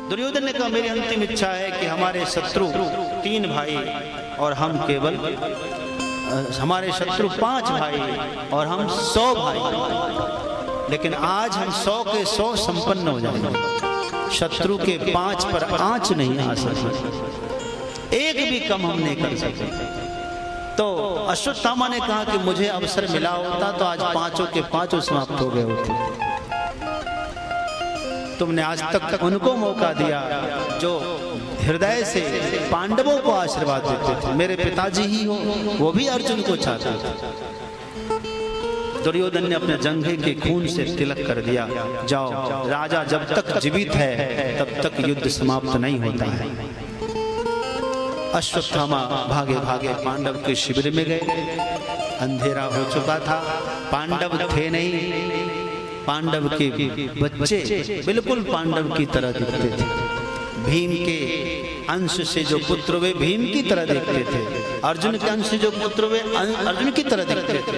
दुर्योधन ने कहा मेरी अंतिम इच्छा है कि हमारे शत्रु 3 भाई और हम केवल, हमारे शत्रु 5 भाई और हम 100 भाई, लेकिन आज हम 100 के 100 संपन्न हो जाएंगे। शत्रु के 5 पर आंच नहीं आ सकती, एक भी कम हम नहीं कर सकते। तो अश्वत्थामा ने कहा कि मुझे अवसर मिला होता तो आज 5 के 5 समाप्त हो गए होते। तुमने आज तक उनको मौका दिया जो हृदय से पांडवों को आशीर्वाद देते थे। मेरे पिताजी ही हो, वो भी अर्जुन को चाहते थे। दुर्योधन ने अपने जंघे के खून से तिलक कर दिया, जाओ राजा जब तक जीवित है तब तक युद्ध समाप्त नहीं होता है। अश्वत्थामा भागे भागे पांडव के शिविर में गए। अंधेरा हो चुका था, पांडव थे नहीं। पांडव के बच्चे बिल्कुल पांडव की तरह दिखते थे। भीम के अंश से जो पुत्र वे भीम की तरह दिखते थे, अर्जुन के अंश से जो पुत्र वे अर्जुन की तरह दिखते थे।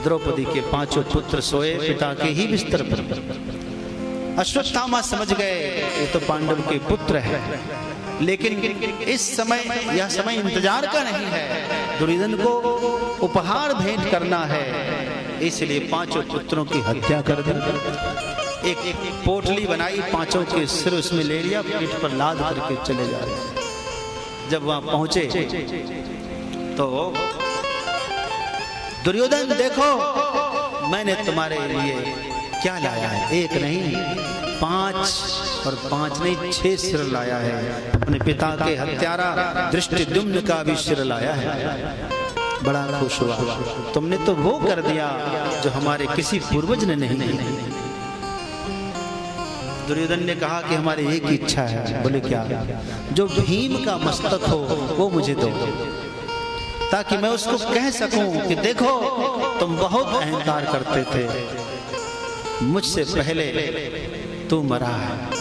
द्रौपदी के 5 पुत्र सोए पिता के ही बिस्तर पर। अश्वत्थामा समझ गए ये तो पांडव के पुत्र है, लेकिन इस समय यह समय इंतजार का नहीं है, दुर्योधन को उपहार भेंट करना है, इसलिए 5 पुत्रों की हत्या कर दी। एक पोटली बनाई, 5 के सिर उसमें ले लिया, पीठ पर लाद करके चले जा रहे। जब वहां पहुंचे तो दुर्योधन देखो मैंने तुम्हारे लिए क्या लाया है, एक नहीं 5 और 5 नहीं 6 सिर लाया है। अपने पिता के हत्यारा धृष्टद्युम्न का भी सिर लाया है। बड़ा खुश हुआ, तुमने तो वो कर दिया जो हमारे किसी पूर्वज ने नहीं किया। दुर्योधन ने कहा कि हमारी एक इच्छा है। बोले क्या? जो भीम का मस्तक हो वो मुझे दो, ताकि मैं उसको कह सकूं कि देखो तुम बहुत अहंकार करते थे, मुझसे पहले तू मरा है।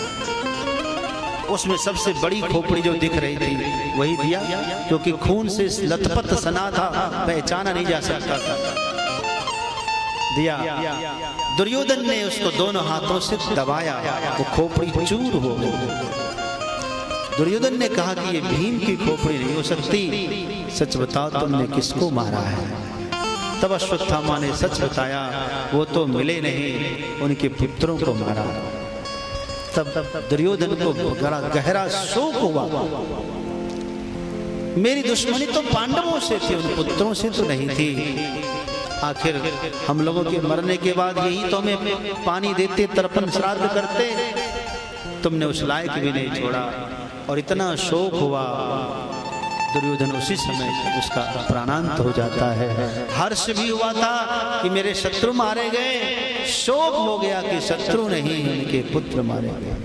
उसमें सबसे बड़ी खोपड़ी जो दिख रही थी वही दिया, क्योंकि खून से लथपथ सना था, पहचाना नहीं जा सकता था। दिया। दुर्योधन ने उसको दोनों हाथों से दबाया, वो खोपड़ी चूर हो गई। दुर्योधन ने कहा कि ये भीम की खोपड़ी नहीं हो सकती, सच बताओ तुमने किसको मारा है? तब अश्वत्थामा ने सच बताया, वो तो मिले नहीं, उनके पुत्रों को मारा। तब दुर्योधन को गहरा शोक हुआ। मेरी दुश्मनी तो पांडवों से थी, उन पुत्रों से तो नहीं थी। आखिर हम लोगों के मरने के बाद यही तो हमें पानी देते, तर्पण श्राद्ध करते, तुमने उस लायक भी नहीं छोड़ा। और इतना शोक हुआ, दुर्योधन उसी समय उसका प्राणांत हो जाता है। हर्ष भी हुआ था कि मेरे शत्रु मारे गए, शोक हो गया कि शत्रु नहीं उनके पुत्र मारे गए।